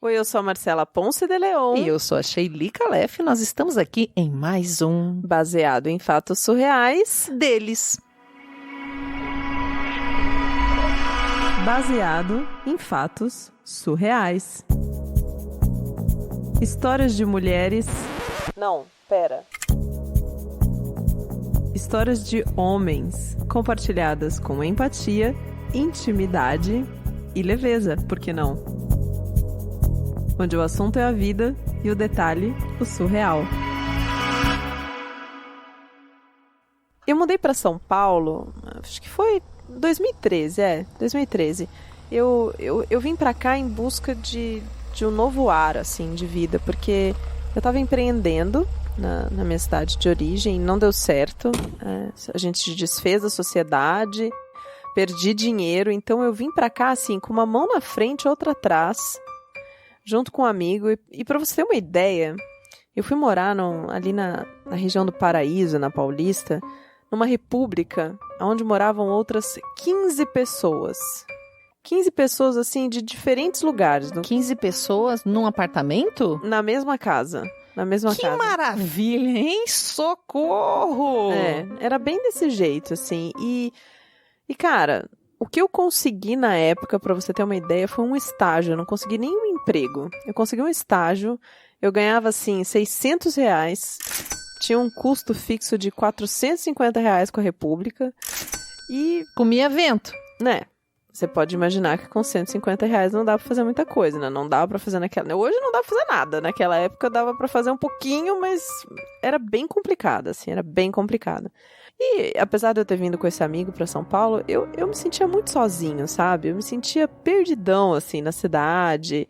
Oi, eu sou a Marcela Ponce de Leon. E eu sou a Sheili Calef. Nós estamos aqui em mais um Baseado em Fatos Surreais deles. Baseado em fatos surreais. Histórias de mulheres... Não, pera. Histórias de homens compartilhadas com empatia, intimidade e leveza, por que não? Onde o assunto é a vida e o detalhe, o surreal. Eu mudei para São Paulo, acho que foi 2013. Eu vim para cá em busca de um novo ar, assim, de vida, porque eu estava empreendendo na minha cidade de origem, não deu certo, a gente desfez a sociedade, perdi dinheiro, então eu vim para cá, assim, com uma mão na frente e outra atrás, junto com um amigo, e para você ter uma ideia, eu fui morar ali na região do Paraíso, na Paulista, numa república onde moravam outras 15 pessoas. 15 pessoas, assim, de diferentes lugares. 15 pessoas num apartamento? Na mesma casa. Que maravilha, hein? Socorro! Era bem desse jeito, assim. E cara, o que eu consegui na época, pra você ter uma ideia, foi um estágio. Eu não consegui nenhum emprego. Eu consegui um estágio, eu ganhava, assim, R$600, tinha um custo fixo de R$450 com a República e... comia vento. Né? Você pode imaginar que com R$150 não dá pra fazer muita coisa, né? Não dava pra fazer naquela... Hoje não dá pra fazer nada. Naquela época dava pra fazer um pouquinho, mas era bem complicado, assim, era bem complicado. E apesar de eu ter vindo com esse amigo pra São Paulo, eu me sentia muito sozinho, sabe? Eu me sentia perdidão, assim, na cidade.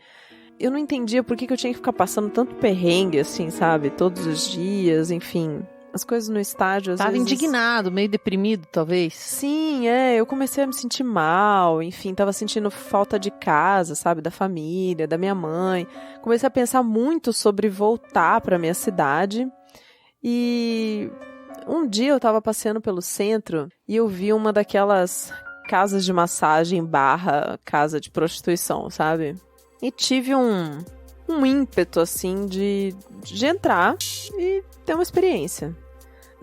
Eu não entendia por que eu tinha que ficar passando tanto perrengue, assim, sabe? Todos os dias, enfim... As coisas no estágio, às vezes... Tava indignado, meio deprimido, talvez. Sim, eu comecei a me sentir mal, enfim, tava sentindo falta de casa, sabe, da família, da minha mãe. Comecei a pensar muito sobre voltar pra minha cidade. E um dia eu tava passeando pelo centro e eu vi uma daquelas casas de massagem / casa de prostituição, sabe? E tive um ímpeto, assim, de entrar e ter uma experiência.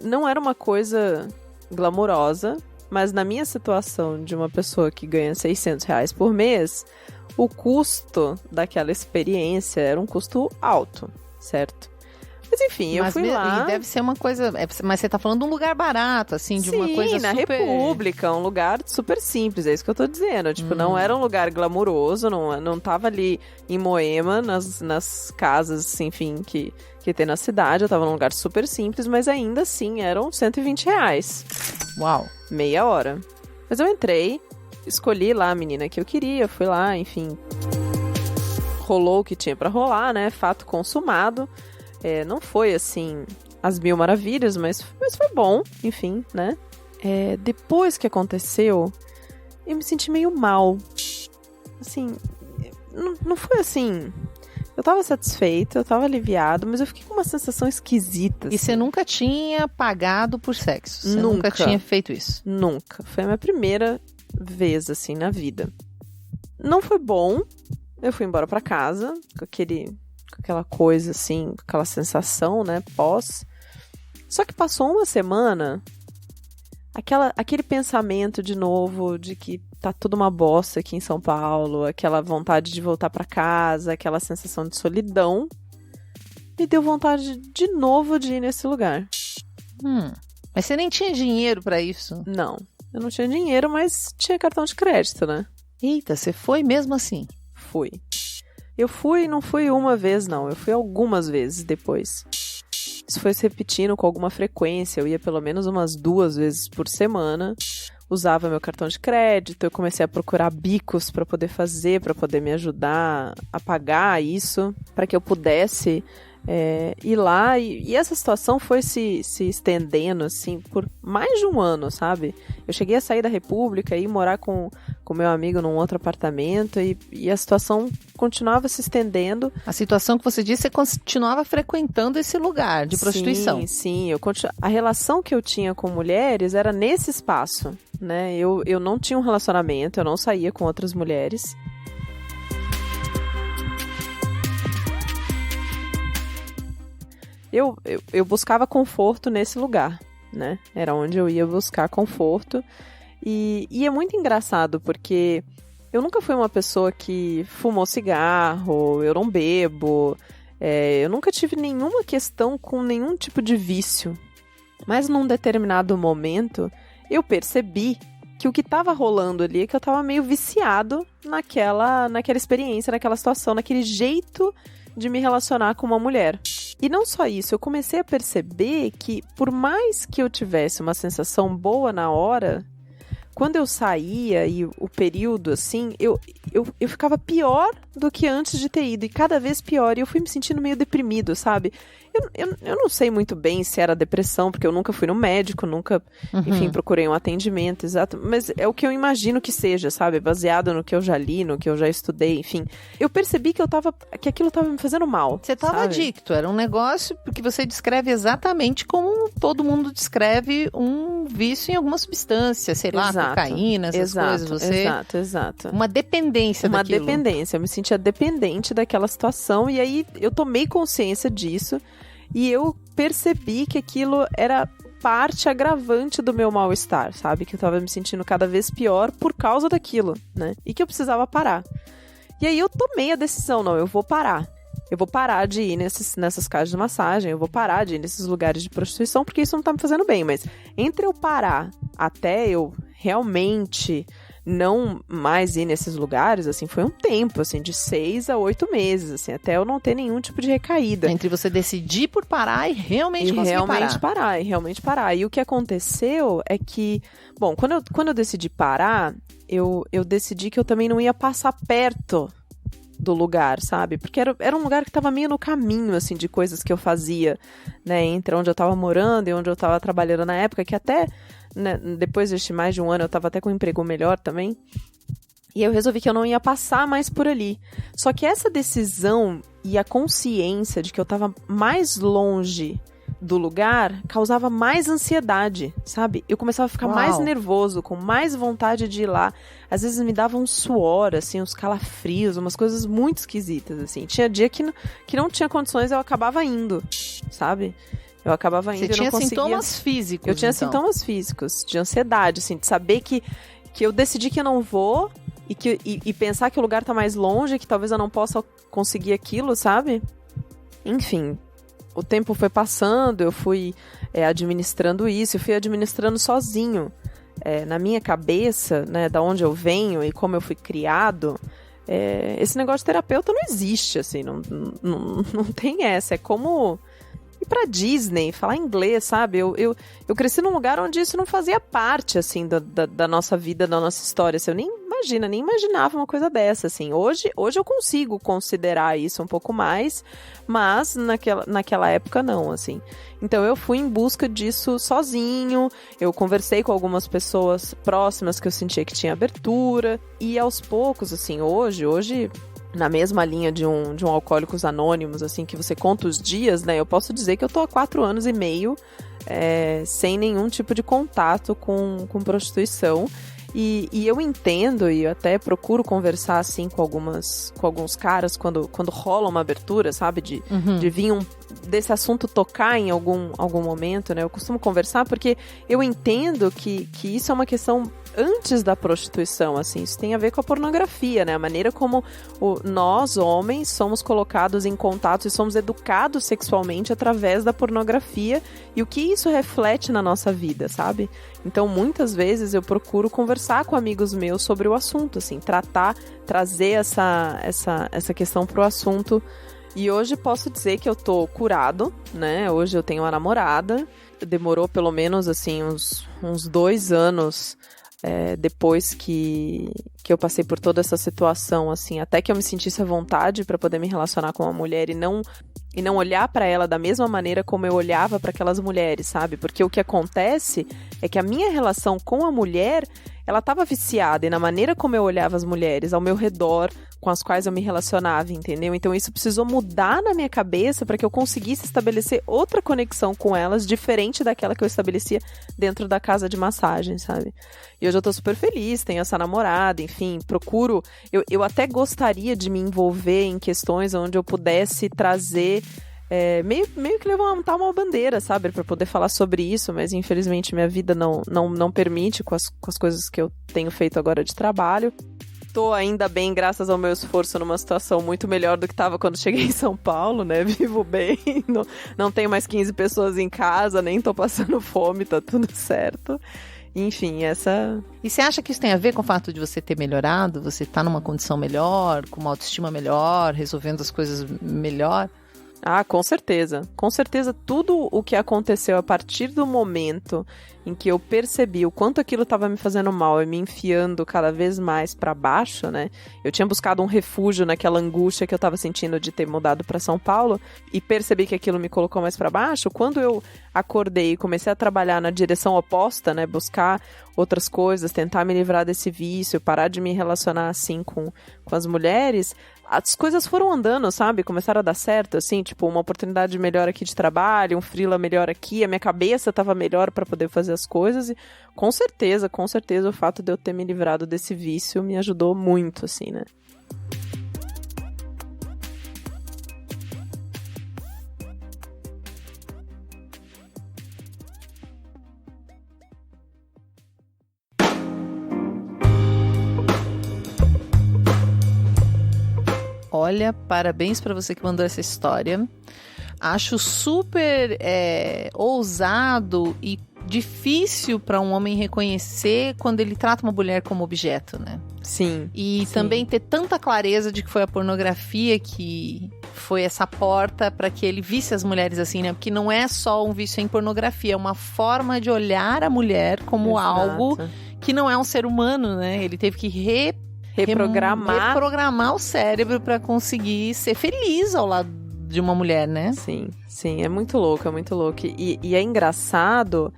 Não era uma coisa glamourosa, mas na minha situação de uma pessoa que ganha R$600 por mês, o custo daquela experiência era um custo alto, certo? Mas enfim, eu fui lá... E deve ser uma coisa... Mas você tá falando de um lugar barato, assim, de uma coisa super... Sim, na República, um lugar super simples, é isso que eu tô dizendo. Tipo, não era um lugar glamouroso, não tava ali em Moema, nas casas, enfim, que tem na cidade. Eu tava num lugar super simples, mas ainda assim eram R$120. Uau! Meia hora. Mas eu entrei, escolhi lá a menina que eu queria, fui lá, enfim... Rolou o que tinha pra rolar, né? Fato consumado. Não foi, assim, as mil maravilhas, mas foi bom, enfim, né? Depois que aconteceu, eu me senti meio mal. Assim, não foi assim... Eu tava satisfeita, eu tava aliviado, mas eu fiquei com uma sensação esquisita. Assim. E você nunca tinha pagado por sexo? Você nunca tinha feito isso? Nunca. Foi a minha primeira vez, assim, na vida. Não foi bom. Eu fui embora pra casa, com aquela coisa, assim, com aquela sensação, né, pós. Só que passou uma semana, aquele pensamento de novo de que tá tudo uma bosta aqui em São Paulo, aquela vontade de voltar pra casa, aquela sensação de solidão, me deu vontade de novo de ir nesse lugar. Mas você nem tinha dinheiro pra isso? Não, eu não tinha dinheiro, mas tinha cartão de crédito, né? Eita, você foi mesmo assim? Fui. Eu fui, não fui uma vez, não. Eu fui algumas vezes depois. Isso foi se repetindo com alguma frequência. Eu ia pelo menos umas 2 vezes por semana. Usava meu cartão de crédito. Eu comecei a procurar bicos para poder fazer, para poder me ajudar a pagar isso, para que eu pudesse ir lá. E essa situação foi se estendendo, assim, por mais de um ano, sabe? Eu cheguei a sair da República e ir morar com meu amigo num outro apartamento e a situação continuava se estendendo. A situação que você disse, você continuava frequentando esse lugar de prostituição. Sim. A relação que eu tinha com mulheres era nesse espaço, né? Eu não tinha um relacionamento, eu não saía com outras mulheres. eu buscava conforto nesse lugar, né? Era onde eu ia buscar conforto. E é muito engraçado, porque eu nunca fui uma pessoa que fumou cigarro, eu não bebo, eu nunca tive nenhuma questão com nenhum tipo de vício. Mas num determinado momento, eu percebi que o que estava rolando ali é que eu estava meio viciado naquela experiência, naquela situação, naquele jeito de me relacionar com uma mulher. E não só isso, eu comecei a perceber que por mais que eu tivesse uma sensação boa na hora, quando eu saía e o período, assim, eu ficava pior do que antes de ter ido, e cada vez pior, e eu fui me sentindo meio deprimido, sabe? Eu não sei muito bem se era depressão, porque eu nunca fui no médico, nunca, enfim, procurei um atendimento, exato, mas é o que eu imagino que seja, sabe? Baseado no que eu já li, no que eu já estudei, enfim. Eu percebi que aquilo tava me fazendo mal. Você tava adicto, era um negócio que você descreve exatamente como todo mundo descreve um vício em alguma substância, sei lá, cocaína, essas coisas. Você... Exato. Uma dependência daquilo. Uma dependência, eu me sentia dependente daquela situação, e aí eu tomei consciência disso, e eu percebi que aquilo era parte agravante do meu mal-estar, sabe? Que eu tava me sentindo cada vez pior por causa daquilo, né? E que eu precisava parar. E aí eu tomei a decisão, não, eu vou parar. Eu vou parar de ir nessas casas de massagem, eu vou parar de ir nesses lugares de prostituição, porque isso não tá me fazendo bem. Mas entre eu parar até eu realmente não mais ir nesses lugares, assim, foi um tempo, assim, de 6 a 8 meses, assim, até eu não ter nenhum tipo de recaída. Entre você decidir por parar e realmente conseguir parar. E realmente parar. E o que aconteceu é que, bom, quando eu decidi parar, eu decidi que eu também não ia passar perto do lugar, sabe? Porque era um lugar que tava meio no caminho, assim, de coisas que eu fazia, né? Entre onde eu tava morando e onde eu tava trabalhando na época, que até, né, depois de mais de um ano eu tava até com um emprego melhor também. E eu resolvi que eu não ia passar mais por ali. Só que essa decisão e a consciência de que eu tava mais longe do lugar causava mais ansiedade, sabe? Eu começava a ficar mais nervoso, com mais vontade de ir lá. Às vezes me dava um suor, assim, uns calafrios, umas coisas muito esquisitas, assim. Tinha dia que não tinha condições, eu acabava indo, sabe? Eu acabava indo. Você tinha sintomas físicos? Eu tinha sintomas físicos, de ansiedade, assim, de saber que eu decidi que eu não vou e pensar que o lugar tá mais longe, que talvez eu não possa conseguir aquilo, sabe? Enfim, o tempo foi passando, eu fui administrando isso, eu fui administrando sozinho. Na minha cabeça, né, da onde eu venho e como eu fui criado, esse negócio de terapeuta não existe, assim, não tem essa. É como ir pra Disney, falar inglês, sabe? Eu cresci num lugar onde isso não fazia parte, assim, da nossa vida, da nossa história. Assim, eu nem imaginava uma coisa dessa, assim. Hoje eu consigo considerar isso um pouco mais, mas naquela época não, assim. Então eu fui em busca disso sozinho, eu conversei com algumas pessoas próximas que eu sentia que tinha abertura, e aos poucos, assim, hoje na mesma linha de um Alcoólicos Anônimos, assim, que você conta os dias, né, eu posso dizer que eu tô há 4 anos e meio sem nenhum tipo de contato com prostituição. E eu entendo, e eu até procuro conversar, assim, com alguns caras quando rola uma abertura, sabe? De vir desse assunto tocar em algum momento, né? Eu costumo conversar porque eu entendo que isso é uma questão antes da prostituição, assim. Isso tem a ver com a pornografia, né? A maneira como nós, homens, somos colocados em contato e somos educados sexualmente através da pornografia e o que isso reflete na nossa vida, sabe? Então, muitas vezes eu procuro conversar com amigos meus sobre o assunto, assim, trazer essa questão pro assunto. E hoje posso dizer que eu tô curado, né? Hoje eu tenho uma namorada. Demorou pelo menos, assim, uns 2 anos depois que eu passei por toda essa situação, assim, até que eu me sentisse à vontade para poder me relacionar com uma mulher e não olhar para ela da mesma maneira como eu olhava para aquelas mulheres, sabe? Porque o que acontece é que a minha relação com a mulher, ela estava viciada, e na maneira como eu olhava as mulheres ao meu redor, com as quais eu me relacionava, entendeu? Então isso precisou mudar na minha cabeça para que eu conseguisse estabelecer outra conexão com elas, diferente daquela que eu estabelecia dentro da casa de massagem, sabe? E hoje eu tô super feliz, tenho essa namorada, enfim, procuro... Eu até gostaria de me envolver em questões onde eu pudesse trazer meio que levantar uma bandeira, sabe? Pra poder falar sobre isso, mas infelizmente minha vida não permite com as coisas que eu tenho feito agora de trabalho. Tô ainda bem, graças ao meu esforço, numa situação muito melhor do que estava quando cheguei em São Paulo, né? Vivo bem, não tenho mais 15 pessoas em casa, nem tô passando fome, tá tudo certo. Enfim, E você acha que isso tem a ver com o fato de você ter melhorado? Você tá numa condição melhor, com uma autoestima melhor, resolvendo as coisas melhor? Ah, com certeza. Com certeza, tudo o que aconteceu a partir do momento em que eu percebi o quanto aquilo estava me fazendo mal e me enfiando cada vez mais para baixo, né? Eu tinha buscado um refúgio naquela angústia que eu estava sentindo de ter mudado para São Paulo e percebi que aquilo me colocou mais para baixo. Quando eu acordei e comecei a trabalhar na direção oposta, né? Buscar outras coisas, tentar me livrar desse vício, parar de me relacionar assim com as mulheres, as coisas foram andando, sabe? Começaram a dar certo, assim, tipo, uma oportunidade melhor aqui de trabalho, um freela melhor aqui, a minha cabeça tava melhor pra poder fazer as coisas e com certeza o fato de eu ter me livrado desse vício me ajudou muito, assim, né? Olha, parabéns para você que mandou essa história. Acho super ousado e difícil para um homem reconhecer quando ele trata uma mulher como objeto, né? Sim. E também ter tanta clareza de que foi a pornografia que foi essa porta para que ele visse as mulheres assim, né? Porque não é só um vício em pornografia, é uma forma de olhar a mulher como algo que não é um ser humano, né? Ele teve que reprogramar o cérebro para conseguir ser feliz ao lado de uma mulher, né? Sim, é muito louco. E é engraçado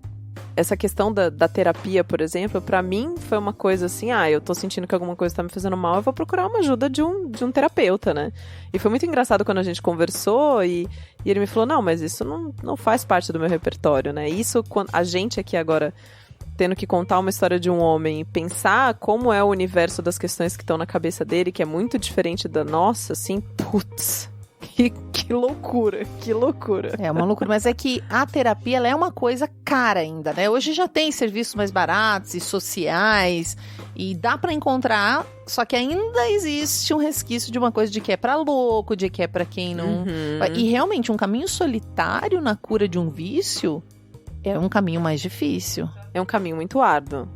essa questão da terapia, por exemplo, pra mim foi uma coisa assim, eu tô sentindo que alguma coisa tá me fazendo mal, eu vou procurar uma ajuda de um terapeuta, né? E foi muito engraçado quando a gente conversou e ele me falou, não, mas isso não faz parte do meu repertório, né? Isso, quando a gente aqui agora tendo que contar uma história de um homem e pensar como é o universo das questões que estão na cabeça dele, que é muito diferente da nossa, assim, putz, que loucura, que loucura. É uma loucura, mas é que a terapia, ela é uma coisa cara ainda, né? Hoje já tem serviços mais baratos e sociais, e dá pra encontrar, só que ainda existe um resquício de uma coisa de que é pra louco, de que é pra quem não... E realmente, um caminho solitário na cura de um vício é um caminho mais difícil. É um caminho muito árduo.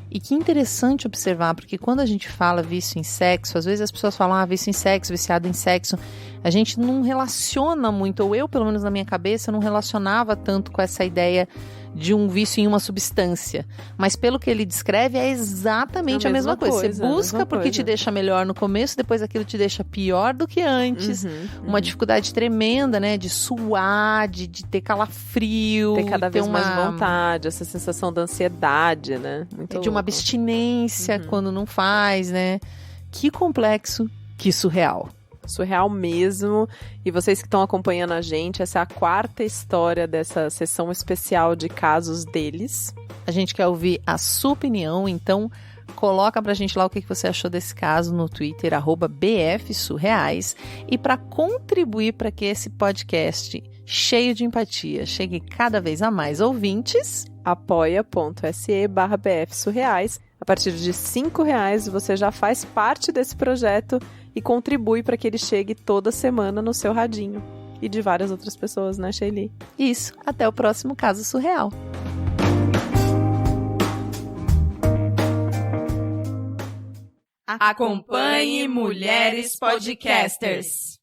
E que interessante observar, porque quando a gente fala vício em sexo, às vezes as pessoas falam, vício em sexo, viciado em sexo, a gente não relaciona muito, ou eu, pelo menos na minha cabeça, não relacionava tanto com essa ideia de um vício em uma substância. Mas pelo que ele descreve, é exatamente a mesma coisa. Você busca porque te deixa melhor no começo, depois aquilo te deixa pior do que antes. Uma dificuldade tremenda, né? De suar, de ter calafrio. Ter cada vez mais vontade, essa sensação da ansiedade, né? Muito de uma abstinência quando não faz, né? Que complexo, que surreal. Surreal mesmo. E vocês que estão acompanhando a gente, essa é a 4ª história dessa sessão especial de casos deles. A gente quer ouvir a sua opinião, então coloca pra gente lá o que você achou desse caso no Twitter, @BFSurreais. E para contribuir para que esse podcast cheio de empatia chegue cada vez a mais ouvintes, apoia.se/BFSurreais. A partir de R$5 você já faz parte desse projeto e contribui para que ele chegue toda semana no seu radinho. E de várias outras pessoas, né, Sheili? Isso, até o próximo caso surreal. Acompanhe Mulheres Podcasters.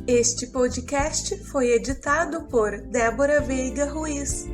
Este podcast foi editado por Débora Veiga Ruiz.